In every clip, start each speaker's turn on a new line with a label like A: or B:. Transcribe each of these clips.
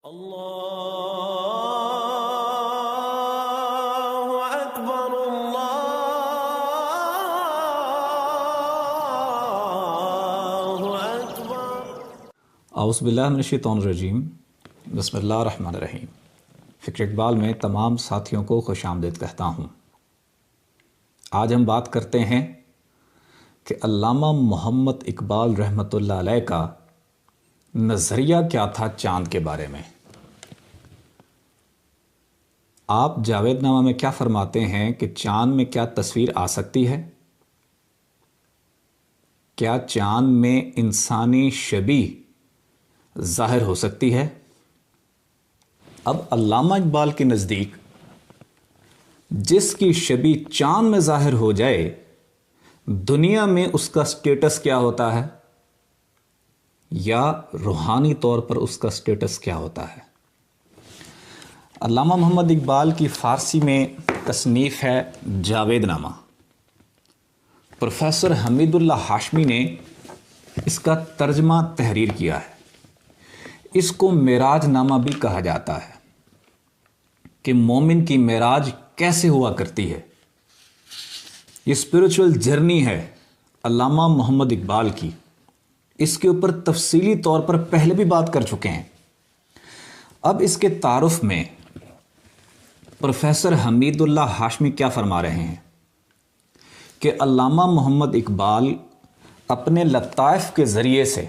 A: اللہ اکبر اللہ اکبر۔
B: اعوذ باللہ من الشیطان الرجیم، بسم اللہ الرحمن الرحیم۔ فکر اقبال میں تمام ساتھیوں کو خوش آمدید کہتا ہوں۔ آج ہم بات کرتے ہیں کہ علامہ محمد اقبال رحمۃ اللہ علیہ کا نظریہ کیا تھا چاند کے بارے میں۔ آپ جاوید نامہ میں کیا فرماتے ہیں کہ چاند میں کیا تصویر آ سکتی ہے؟ کیا چاند میں انسانی شبیہ ظاہر ہو سکتی ہے؟ اب علامہ اقبال کے نزدیک جس کی شبیہ چاند میں ظاہر ہو جائے، دنیا میں اس کا سٹیٹس کیا ہوتا ہے، یا روحانی طور پر اس کا سٹیٹس کیا ہوتا ہے۔ علامہ محمد اقبال کی فارسی میں تصنیف ہے جاوید نامہ۔ پروفیسر حمید اللہ ہاشمی نے اس کا ترجمہ تحریر کیا ہے۔ اس کو معراج نامہ بھی کہا جاتا ہے کہ مومن کی معراج کیسے ہوا کرتی ہے۔ یہ اسپرچول جرنی ہے علامہ محمد اقبال کی۔ اس کے اوپر تفصیلی طور پر پہلے بھی بات کر چکے ہیں۔ اب اس کے تعارف میں پروفیسر حمید اللہ ہاشمی کیا فرما رہے ہیں کہ علامہ محمد اقبال اپنے لطائف کے ذریعے سے،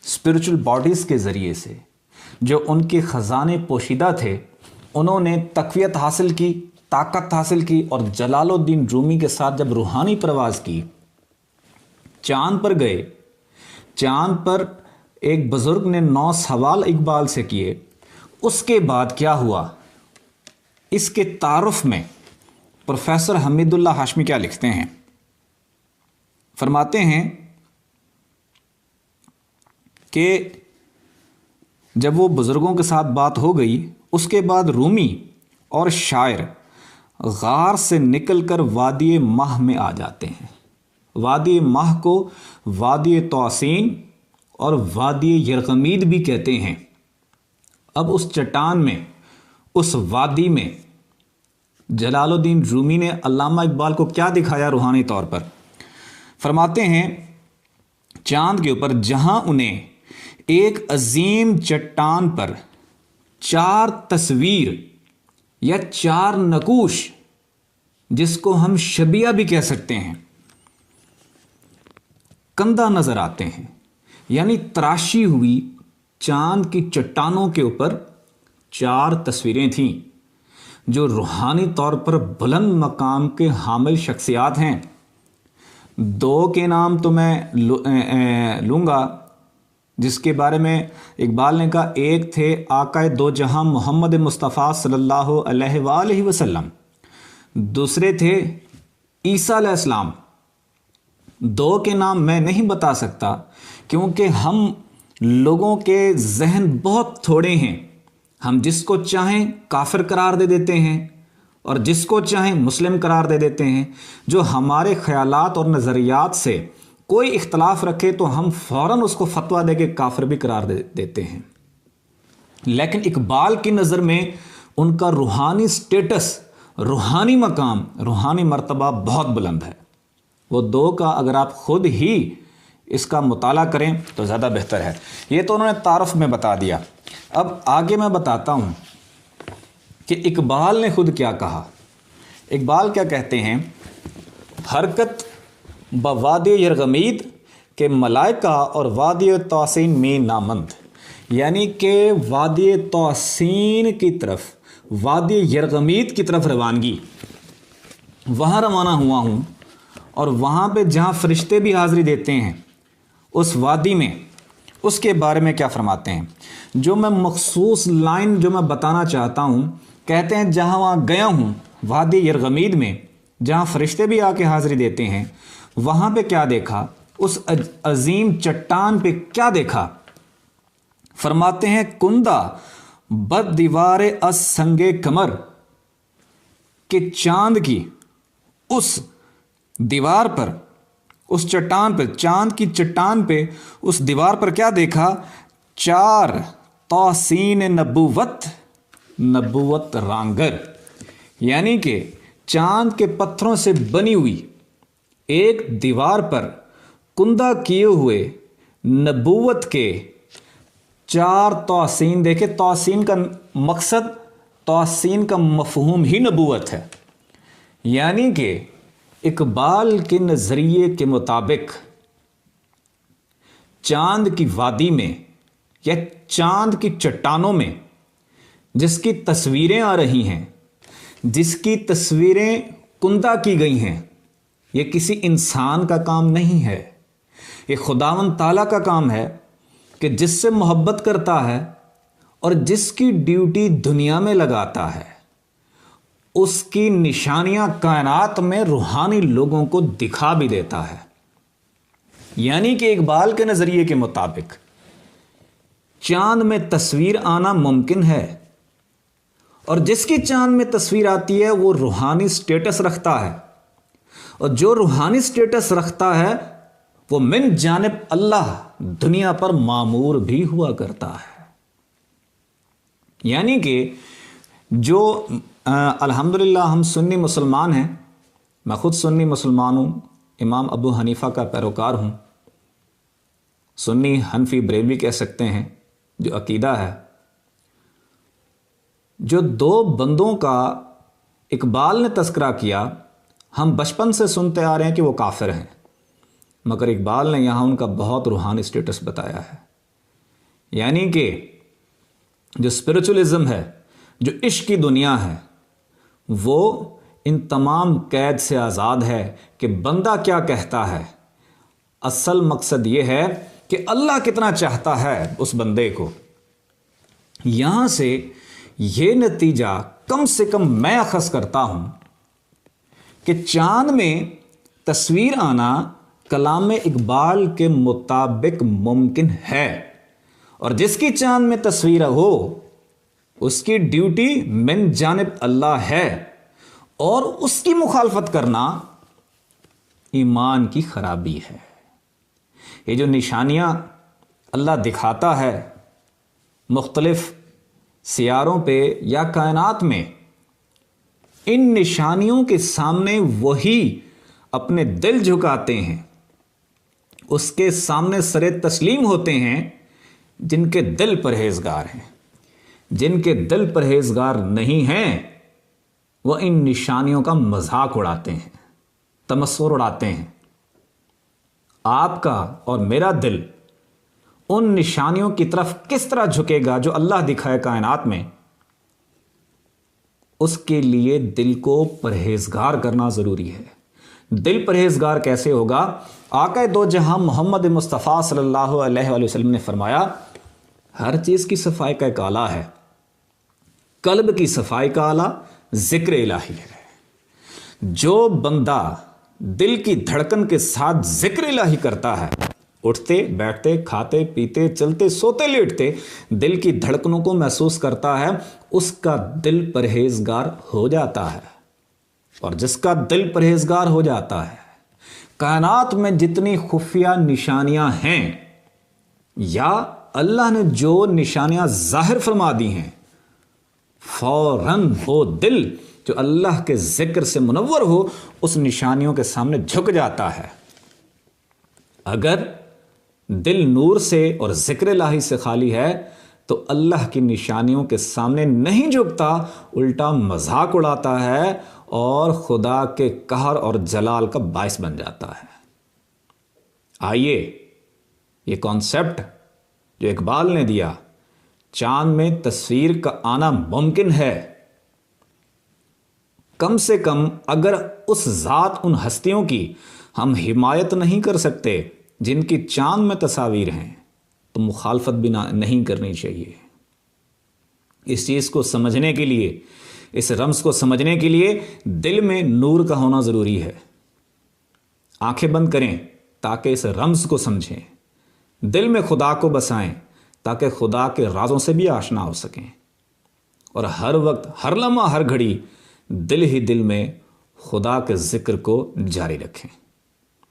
B: اسپرچول باڈیز کے ذریعے سے، جو ان کے خزانے پوشیدہ تھے، انہوں نے تقویت حاصل کی، طاقت حاصل کی، اور جلال الدین رومی کے ساتھ جب روحانی پرواز کی، چاند پر گئے، چاند پر ایک بزرگ نے 9 سوال اقبال سے کیے۔ اس کے بعد کیا ہوا، اس کے تعارف میں پروفیسر حمید اللہ ہاشمی کیا لکھتے ہیں؟ فرماتے ہیں کہ جب وہ بزرگوں کے ساتھ بات ہو گئی، اس کے بعد رومی اور شاعر غار سے نکل کر وادی ماہ میں آ جاتے ہیں۔ وادی ماہ کو وادی توسین اور وادی یرغمید بھی کہتے ہیں۔ اب اس چٹان میں، اس وادی میں جلال الدین رومی نے علامہ اقبال کو کیا دکھایا روحانی طور پر؟ فرماتے ہیں چاند کے اوپر جہاں انہیں ایک عظیم چٹان پر 4 تصویر یا 4 نقوش، جس کو ہم شبیہ بھی کہہ سکتے ہیں، کندہ نظر آتے ہیں، یعنی تراشی ہوئی چاند کی چٹانوں کے اوپر 4 تصویریں تھیں جو روحانی طور پر بلند مقام کے حامل شخصیات ہیں۔ 2 کے نام تو میں لوں گا، جس کے بارے میں اقبال نے کہا، ایک تھے آقا دو جہاں محمد مصطفیٰ صلی اللہ علیہ وآلہ وسلم، دوسرے تھے عیسیٰ علیہ السلام۔ 2 کے نام میں نہیں بتا سکتا کیونکہ ہم لوگوں کے ذہن بہت تھوڑے ہیں۔ ہم جس کو چاہیں کافر قرار دے دیتے ہیں اور جس کو چاہیں مسلم قرار دے دیتے ہیں۔ جو ہمارے خیالات اور نظریات سے کوئی اختلاف رکھے تو ہم فوراً اس کو فتویٰ دے کے کافر بھی قرار دے دیتے ہیں۔ لیکن اقبال کی نظر میں ان کا روحانی سٹیٹس، روحانی مقام، روحانی مرتبہ بہت بلند ہے۔ وہ 2 کا اگر آپ خود ہی اس کا مطالعہ کریں تو زیادہ بہتر ہے۔ یہ تو انہوں نے تعارف میں بتا دیا۔ اب آگے میں بتاتا ہوں کہ اقبال نے خود کیا کہا۔ اقبال کیا کہتے ہیں؟ حرکت بوادی یرغمید کے ملائکہ اور وادی توسین میں نامند، یعنی کہ وادی توسین کی طرف، وادی یرغمید کی طرف روانگی، وہاں روانہ ہوا ہوں، اور وہاں پہ جہاں فرشتے بھی حاضری دیتے ہیں اس وادی میں، اس کے بارے میں کیا فرماتے ہیں؟ جو میں مخصوص لائن جو میں بتانا چاہتا ہوں، کہتے ہیں جہاں وہاں گیا ہوں وادی یرغمید میں، جہاں فرشتے بھی آ کے حاضری دیتے ہیں، وہاں پہ کیا دیکھا؟ اس عظیم چٹان پہ کیا دیکھا؟ فرماتے ہیں کندہ بد دیوار از سنگ کمر، کہ چاند کی اس دیوار پر، اس چٹان پر، چاند کی چٹان پہ، اس دیوار پر کیا دیکھا؟ 4 توسین نبوت، نبوت رانگر، یعنی کہ چاند کے پتھروں سے بنی ہوئی ایک دیوار پر کندہ کیے ہوئے نبوت کے 4 توسین. دیکھیں توسین کا مقصد، توسین کا مفہوم ہی نبوت ہے. یعنی کہ اقبال کے نظریے کے مطابق چاند کی وادی میں یا چاند کی چٹانوں میں جس کی تصویریں آ رہی ہیں، جس کی تصویریں کندہ کی گئی ہیں، یہ کسی انسان کا کام نہیں ہے، یہ خداوند تعالیٰ کا کام ہے کہ جس سے محبت کرتا ہے اور جس کی ڈیوٹی دنیا میں لگاتا ہے، اس کی نشانیاں کائنات میں روحانی لوگوں کو دکھا بھی دیتا ہے. یعنی کہ اقبال کے نظریے کے مطابق چاند میں تصویر آنا ممکن ہے، اور جس کی چاند میں تصویر آتی ہے وہ روحانی سٹیٹس رکھتا ہے، اور جو روحانی سٹیٹس رکھتا ہے وہ من جانب اللہ دنیا پر مامور بھی ہوا کرتا ہے. یعنی کہ جو الحمدللہ ہم سنی مسلمان ہیں، میں خود سنی مسلمان ہوں، امام ابو حنیفہ کا پیروکار ہوں، سنی حنفی بریلوی کہہ سکتے ہیں جو عقیدہ ہے. جو 2 بندوں کا اقبال نے تذکرہ کیا، ہم بچپن سے سنتے آ رہے ہیں کہ وہ کافر ہیں، مگر اقبال نے یہاں ان کا بہت روحانی سٹیٹس بتایا ہے. یعنی کہ جو اسپرچولزم ہے، جو عشق کی دنیا ہے، وہ ان تمام قید سے آزاد ہے کہ بندہ کیا کہتا ہے. اصل مقصد یہ ہے کہ اللہ کتنا چاہتا ہے اس بندے کو. یہاں سے یہ نتیجہ کم سے کم میں اخذ کرتا ہوں کہ چاند میں تصویر آنا کلام اقبال کے مطابق ممکن ہے، اور جس کی چاند میں تصویر ہو اس کی ڈیوٹی من جانب اللہ ہے، اور اس کی مخالفت کرنا ایمان کی خرابی ہے. یہ جو نشانیاں اللہ دکھاتا ہے مختلف سیاروں پہ یا کائنات میں، ان نشانیوں کے سامنے وہی اپنے دل جھکاتے ہیں، اس کے سامنے سر تسلیم ہوتے ہیں جن کے دل پرہیزگار ہیں. جن کے دل پرہیزگار نہیں ہیں وہ ان نشانیوں کا مذاق اڑاتے ہیں، تمسخر اڑاتے ہیں. آپ کا اور میرا دل ان نشانیوں کی طرف کس طرح جھکے گا جو اللہ دکھائے کائنات میں، اس کے لیے دل کو پرہیزگار کرنا ضروری ہے. دل پرہیزگار کیسے ہوگا؟ آقا دو جہاں محمد مصطفیٰ صلی اللہ علیہ وآلہ وسلم نے فرمایا ہر چیز کی صفائی کا ایک آلہ ہے، قلب کی صفائی کا آلہ ذکر الہی ہے. جو بندہ دل کی دھڑکن کے ساتھ ذکر الہی کرتا ہے، اٹھتے بیٹھتے کھاتے پیتے چلتے سوتے لیٹتے دل کی دھڑکنوں کو محسوس کرتا ہے، اس کا دل پرہیزگار ہو جاتا ہے. اور جس کا دل پرہیزگار ہو جاتا ہے، کائنات میں جتنی خفیہ نشانیاں ہیں یا اللہ نے جو نشانیاں ظاہر فرما دی ہیں، فوراً وہ دل جو اللہ کے ذکر سے منور ہو اس نشانیوں کے سامنے جھک جاتا ہے. اگر دل نور سے اور ذکر الہی سے خالی ہے تو اللہ کی نشانیوں کے سامنے نہیں جھکتا، الٹا مذاق اڑاتا ہے اور خدا کے قہر اور جلال کا باعث بن جاتا ہے. آئیے یہ کانسیپٹ جو اقبال نے دیا، چاند میں تصویر کا آنا ممکن ہے، کم سے کم اگر اس ذات ان ہستیوں کی ہم حمایت نہیں کر سکتے جن کی چاند میں تصاویر ہیں تو مخالفت بھی نہیں کرنی چاہیے. اس چیز کو سمجھنے کے لیے، اس رمز کو سمجھنے کے لیے دل میں نور کا ہونا ضروری ہے. آنکھیں بند کریں تاکہ اس رمز کو سمجھیں، دل میں خدا کو بسائیں تاکہ خدا کے رازوں سے بھی آشنا ہو سکیں، اور ہر وقت ہر لمحہ ہر گھڑی دل ہی دل میں خدا کے ذکر کو جاری رکھیں.